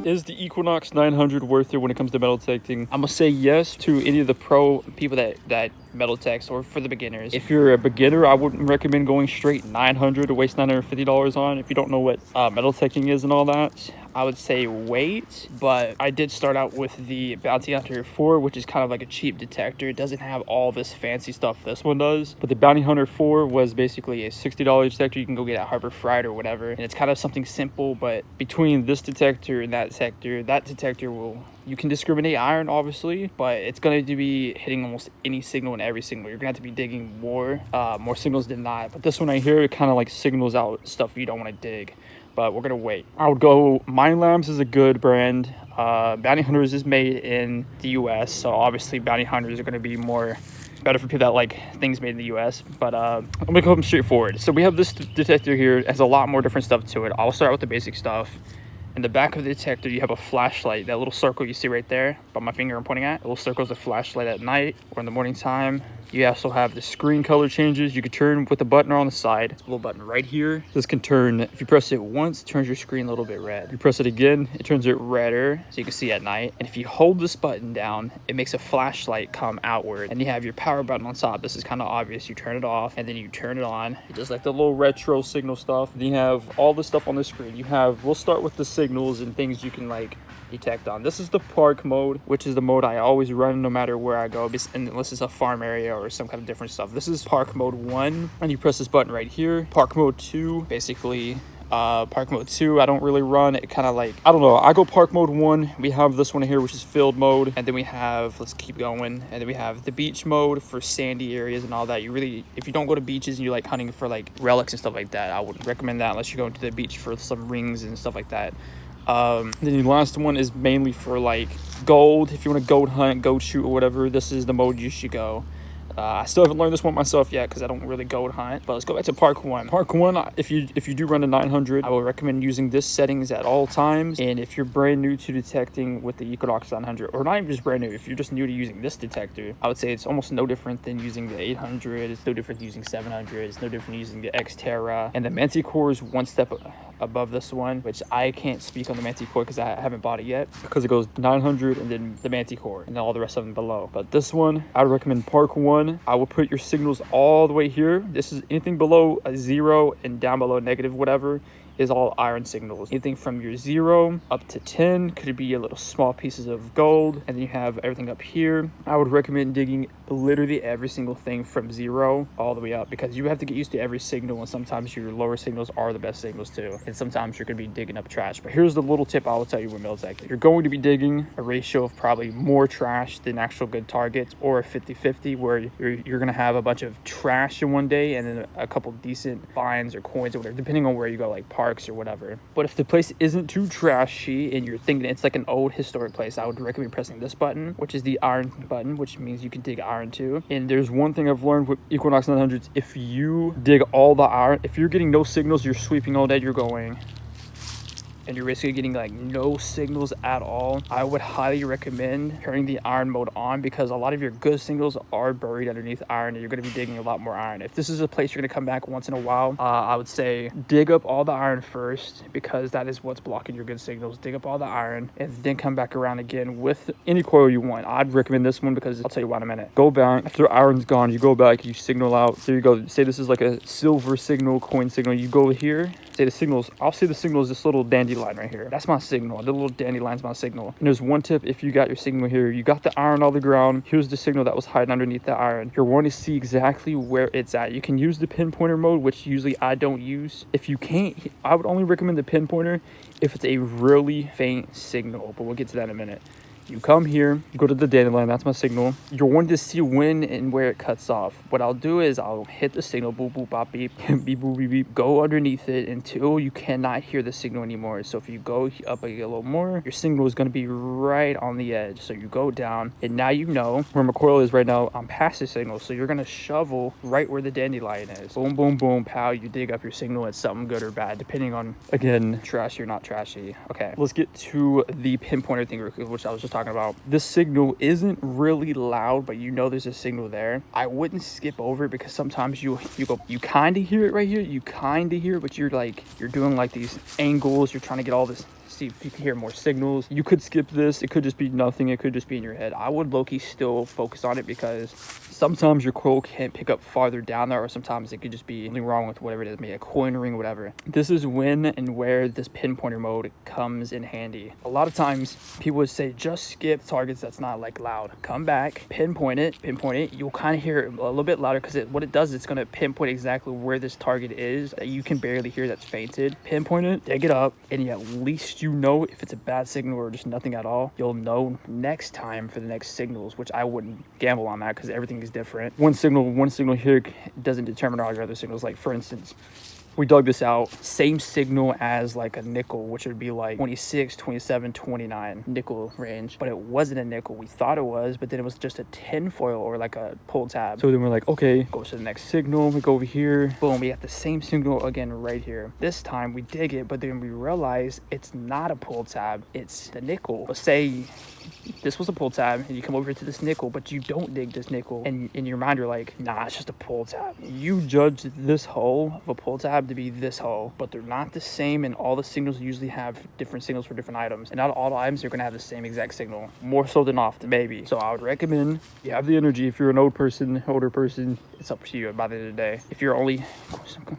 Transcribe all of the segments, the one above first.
Is the Equinox 900 worth it when it comes to metal detecting? I'm gonna say yes to any of the pro people that metal detects, or for the beginners. If you're a beginner, I wouldn't recommend going straight 900 to waste $950 on. If you don't know what metal detecting is and all that, I would say wait. But I did start out with the Bounty Hunter 4, which is kind of like a cheap detector. It doesn't have all this fancy stuff this one does, but the Bounty Hunter 4 was basically a $60 detector you can go get at Harbor Freight or whatever, and it's kind of something simple. But between this detector and that detector will, you can discriminate iron obviously, but it's going to be hitting almost any signal in every signal. You're gonna have to be digging more signals than not. But this one right here, it kind of like signals out stuff you don't want to dig. But we're gonna wait. I would go Minelabs is a good brand. Bounty Hunters is made in the US, so obviously Bounty Hunters are gonna be more better for people that like things made in the US. But I'm gonna go straightforward. So we have this detector here. It has a lot more different stuff to it. I'll start with the basic stuff. In the back of the detector, you have a flashlight. That little circle you see right there, by my finger I'm pointing at. The little circle is a flashlight at night or in the morning time. You also have the screen color changes. You can turn with the button on the side. It's a little button right here. This can turn, if you press it once, it turns your screen a little bit red. If you press it again, it turns it redder, so you can see at night. And if you hold this button down, it makes a flashlight come outward. And you have your power button on top. This is kind of obvious. You turn it off, and then you turn it on. Just like the little retro signal stuff. Then you have all the stuff on the screen. You have, we'll start with the signals and things you can like detect on. This is the park mode, which is the mode I always run no matter where I go, unless it's a farm area or some kind of different stuff. This is park mode 1, and you press this button right here. Park mode 2, basically park mode 2 I don't really run. It kind of like, I don't know, I go park mode 1. We have this one here, which is field mode, and then we have, let's keep going, and then we have the beach mode for sandy areas and all that. You really, if you don't go to beaches and you like hunting for like relics and stuff like that, I wouldn't recommend that unless you're going to the beach for some rings and stuff like that. Then the last one is mainly for like gold. If you want to gold hunt, gold shoot, or whatever, this is the mode you should go. I still haven't learned this one myself yet because I don't really gold hunt. But let's go back to Park 1. Park 1, if you do run a 900, I will recommend using this settings at all times. And if you're brand new to detecting with the Equinox 900, or not even just brand new, if you're just new to using this detector, I would say it's almost no different than using the 800. It's no different than using 700. It's no different than using the Xterra. And the Manticore is one step above this one, which I can't speak on the Manticore because I haven't bought it yet, because it goes 900 and then the Manticore and then all the rest of them below. But this one, I would recommend Park 1. I will put your signals all the way here. This is anything below a 0 and down below negative whatever is all iron signals. Anything from your 0 up to 10 could be your little small pieces of gold, and then you have everything up here. I would recommend digging literally every single thing from 0 all the way up, because you have to get used to every signal, and sometimes your lower signals are the best signals too, and sometimes you're going to be digging up trash. But here's the little tip I will tell you with metal detecting. You're going to be digging a ratio of probably more trash than actual good targets, or a 50-50, where you're going to have a bunch of trash in one day and then a couple decent finds or coins or whatever, depending on where you go, like parks or whatever. But if the place isn't too trashy and you're thinking it's like an old historic place, I would recommend pressing this button, which is the iron button, which means you can dig iron too. And there's one thing I've learned with Equinox 900s: if you dig all the iron, if you're getting no signals, you're sweeping all day, you're going, and you're basically getting like no signals at all, I would highly recommend turning the iron mode on, because a lot of your good signals are buried underneath iron and you're going to be digging a lot more iron. If this is a place you're going to come back once in a while, I would say dig up all the iron first, because that is what's blocking your good signals. Dig up all the iron and then come back around again with any coil you want. I'd recommend this one because I'll tell you why in a minute. Go back after iron's gone, you go back, you signal out. There you go. Say this is like a silver signal, coin signal. You go here, say the signals, I'll say the signal is this little dandelion right here. That's my signal. The little dandelion's my signal. And there's one tip: if you got your signal here, you got the iron on the ground, here's the signal that was hiding underneath the iron. You're wanting to see exactly where it's at. You can use the pinpointer mode, which usually I don't use. If you can't, I would only recommend the pinpointer if it's a really faint signal, but we'll get to that in a minute. You come here, you go to the dandelion, that's my signal. You're wanting to see when and where it cuts off. What I'll do is I'll hit the signal, boop, boop, bop, beep, beep, boop, beep, beep, go underneath it until you cannot hear the signal anymore. So if you go up a little more, your signal is going to be right on the edge. So you go down, and now you know where my coil is right now. I'm past the signal, so you're going to shovel right where the dandelion is. Boom, boom, boom, pow, you dig up your signal. It's something good or bad, depending on, again, trashy or not trashy. Okay, let's get to the pinpointer thing, which I was just talking about. This signal isn't really loud, but you know there's a signal there. I wouldn't skip over it, because sometimes you kind of hear it right here. You kind of hear it, but you're doing like these angles. You're trying to get all this see if you can hear more signals. You could skip this. It could just be nothing. It could just be in your head. I would low-key still focus on it because sometimes your coil can't pick up farther down there, or sometimes it could just be something wrong with whatever it is, maybe a coin ring or whatever. This is when and where this pinpointer mode comes in handy. A lot of times people would say just skip targets that's not like loud. Come back, pinpoint it. You'll kind of hear it a little bit louder because what it does is it's going to pinpoint exactly where this target is that you can barely hear that's fainted. Pinpoint it, dig it up, and at least you know if it's a bad signal or just nothing at all. You'll know next time for the next signals, which I wouldn't gamble on that because everything is different. One signal here doesn't determine all your other signals. Like for instance, we dug this out, same signal as like a nickel, which would be like 26, 27, 29 nickel range, but it wasn't a nickel. We thought it was, but then it was just a tin foil or like a pull tab. So then we're like, okay, go to the next signal. We go over here, boom, we got the same signal again right here. This time we dig it, but then we realize it's not a pull tab, it's the nickel. Let's say this was a pull tab and you come over to this nickel, but you don't dig this nickel, and in your mind you're like, nah, it's just a pull tab. You judge this hole of a pull tab to be this hole, but they're not the same, and all the signals usually have different signals for different items, and not all the items are going to have the same exact signal, more so than often, maybe. So I would recommend you have the energy. If you're an older person, it's up to you by the end of the day. If you're only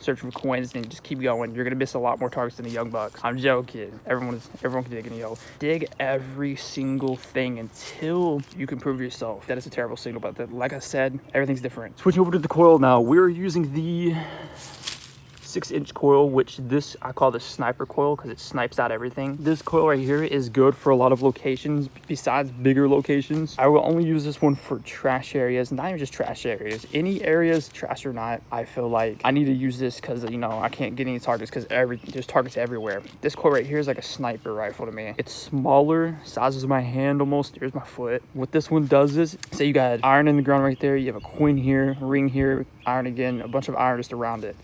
searching for coins, then just keep going. You're gonna miss a lot more targets than the young bucks. I'm joking. Everyone can dig in, yo. Dig every single thing until you can prove yourself. That is a terrible signal, but like I said, everything's different. Switching over to the coil now. We're using the 6-inch coil, which this I call the sniper coil because it snipes out everything. This coil right here is good for a lot of locations besides bigger locations. I will only use this one for trash areas, not even just trash areas, any areas, trash or not. I feel like I need to use this because, you know, I can't get any targets because there's targets everywhere. This coil right here is like a sniper rifle to me. It's smaller, size of my hand almost. Here's my foot. What this one does is, say you got iron in the ground right there, you have a coin here, ring here, iron again, a bunch of iron just around it.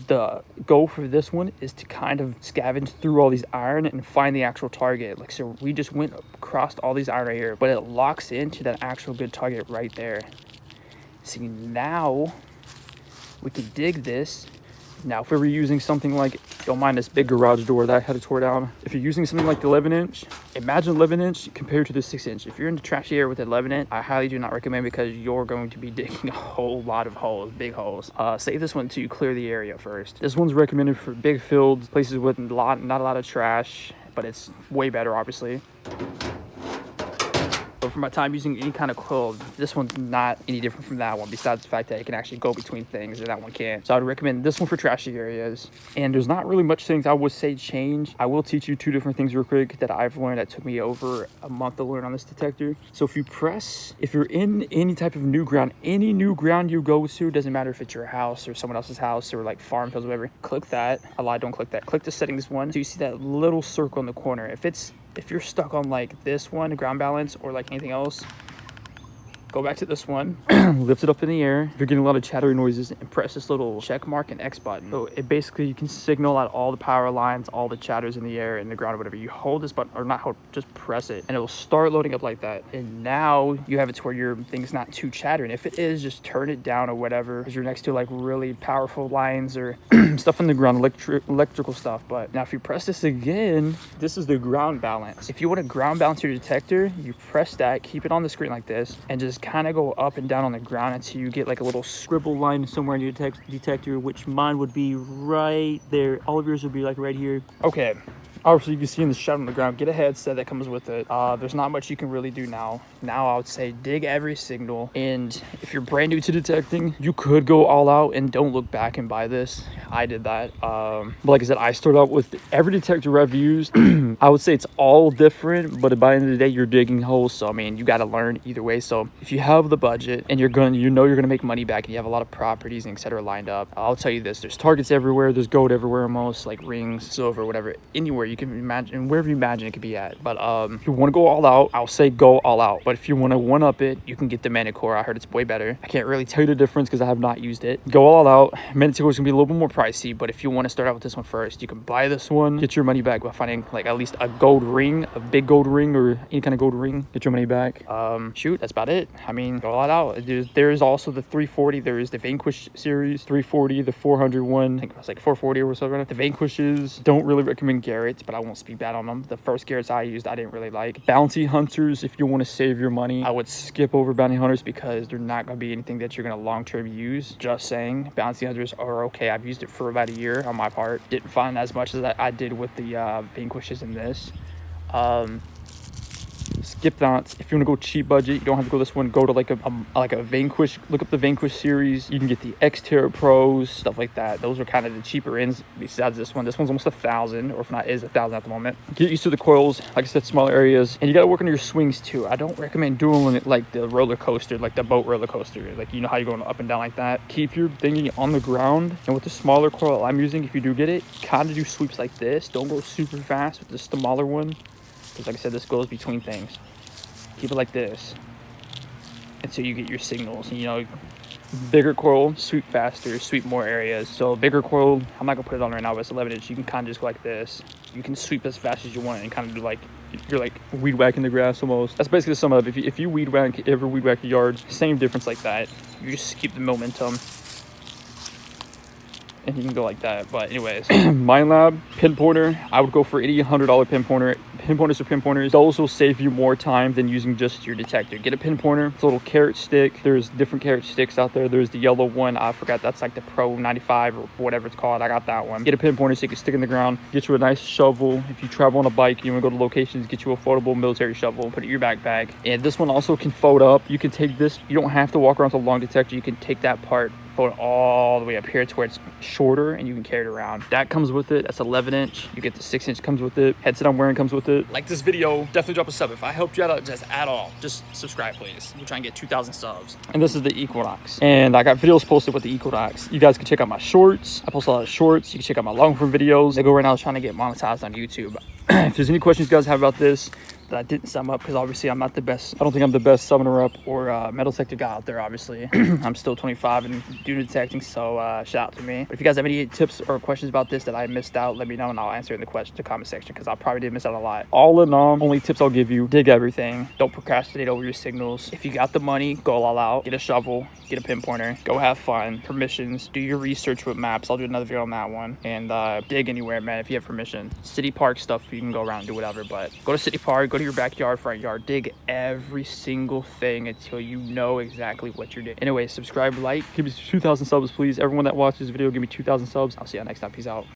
The goal for this one is to kind of scavenge through all these iron and find the actual target. Like, so we just went across all these iron right here, but it locks into that actual good target right there. See, now we can dig this. Now, if we were using something like, don't mind this big garage door that I had to tore down. If you're using something like the 11-inch, imagine 11-inch compared to the 6-inch. If you're in the trashy area with 11-inch, I highly do not recommend because you're going to be digging a whole lot of holes, big holes. Save this one to clear the area first. This one's recommended for big fields, places with not a lot of trash, but it's way better, obviously. But for my time using any kind of coil, this one's not any different from that one, besides the fact that it can actually go between things and that one can't. So I would recommend this one for trashy areas. And there's not really much things I would say change. I will teach you 2 different things real quick that I've learned that took me over a month to learn on this detector. So if you're in any type of new ground, any new ground you go to, doesn't matter if it's your house or someone else's house or like farm fields or whatever, click that. I lied, don't click that. Click the settings one. So you see that little circle in the corner. If you're stuck on like this one, ground balance, or like anything else, go back to this one, lift it up in the air. If you're getting a lot of chattery noises, and press this little check mark and X button. So it basically, you can signal out all the power lines, all the chatters in the air, in the ground, or whatever. You hold this button, or not hold, just press it, and it will start loading up like that. And now you have it to where your thing's not too chattering. If it is, just turn it down or whatever, because you're next to like really powerful lines or stuff in the ground, electrical stuff. But now if you press this again, this is the ground balance. If you want to ground balance your detector, you press that, keep it on the screen like this, and just kind of go up and down on the ground until you get like a little scribble line somewhere in your detector, which mine would be right there. All of yours would be like right here. Okay, obviously you can see in the shadow on the ground. Get a headset that comes with it. There's not much you can really do now. I would say dig every signal, and if you're brand new to detecting, you could go all out and don't look back and buy this. I did that. But like I said, I started out with every detector I've used. I would say it's all different, but by the end of the day, you're digging holes. So I mean, you got to learn either way. So if you have the budget and you're gonna make money back, and you have a lot of properties and etc. lined up, I'll tell you this: there's targets everywhere. There's gold everywhere, almost, like rings, silver, whatever, anywhere you can imagine, wherever you imagine it could be at. But if you want to go all out, I'll say go all out. But if you want to one up it, you can get the Manicore. I heard it's way better. I can't really tell you the difference because I have not used it. Go all out. Manicore is gonna be a little bit more pricey, but if you want to start out with this one first, you can buy this one, get your money back by finding like at least a gold ring, a big gold ring, or any kind of gold ring. Get your money back. Shoot, that's about it. I mean, go all out. There's also the 340. There is the Vanquish series 340, the 400 one. I think it was like 440 or something. The Vanquishes, don't really recommend Garrett's, but I won't speak bad on them. The first Garrett's I used, I didn't really like. Bounty Hunters, if you want to save your money, I would skip over Bounty Hunters because they're not going to be anything that you're going to long-term use. Just saying, Bounty Hunters are okay. I've used it for about a year on my part. Didn't find as much as I did with the Vanquishes in this. Skip that. If you want to go cheap budget, you don't have to go this one. Go to like a Vanquish. Look up the Vanquish series. You can get the Xterra Pros, stuff like that. Those are kind of the cheaper ends besides this one. This one's almost 1,000, or if not, is 1,000 at the moment. Get used to the coils. Like I said, smaller areas, and you got to work on your swings too. I don't recommend doing it like the roller coaster, like the boat roller coaster. Like, you know how you're going up and down like that. Keep your thingy on the ground, and with the smaller coil I'm using, if you do get it, kind of do sweeps like this. Don't go super fast with the smaller one. Like I said, this goes between things. Keep it like this until you get your signals. You know, bigger coil, sweep faster, sweep more areas. So bigger coil, I'm not gonna put it on right now, but it's 11 inch. You can kind of just go like this. You can sweep as fast as you want and kind of do like, you're like weed whacking the grass almost. That's basically the sum of it. If you weed whack, ever weed whack your yard, same difference like that. You just keep the momentum. And you can go like that. But anyways, Minelab pinpointer, I would go for any $100 pinpointer. Pinpointers are pinpointers. Those will save you more time than using just your detector. Get a pinpointer. It's a little carrot stick. There's different carrot sticks out there. There's the yellow one, I forgot, that's like the Pro 95 or whatever it's called. I got that one. Get a pinpointer so you can stick in the ground. Get you a nice shovel. If you travel on a bike, you want to go to locations, get you a foldable military shovel, put it in your backpack. And this one also can fold up. You can take this, you don't have to walk around with a long detector. You can take that part, fold it all the way up here to where it's shorter, and you can carry it around. That comes with it. That's 11 inch. You get the 6 inch comes with it. Headset I'm wearing comes with it. Like this video, definitely drop a sub. If I helped you out just at all, just subscribe, please. We're trying to get 2,000 subs. And this is the Equinox. And I got videos posted with the Equinox. You guys can check out my shorts. I post a lot of shorts. You can check out my long form videos. They go right now trying to get monetized on YouTube. If there's any questions you guys have about this that I didn't sum up, because obviously I'm not the best, I don't think I'm the best summoner up or metal detector guy out there, obviously. I'm still 25 and doing detecting, so shout out to me. But if you guys have any tips or questions about this that I missed out, let me know and I'll answer in the comment section, because I probably did miss out a lot. All in all, only tips I'll give you: dig everything, don't procrastinate over your signals. If you got the money, go all out, get a shovel, get a pinpointer, go have fun. Permissions, do your research with maps. I'll do another video on that one. And dig anywhere, man, if you have permission. City park stuff, you can go around and do whatever, but go to city park, go to your backyard, front yard, dig every single thing until you know exactly what you're doing. Anyway, subscribe, like, give me 2,000 subs, please. Everyone that watches this video, give me 2,000 subs. I'll see you next time. Peace out.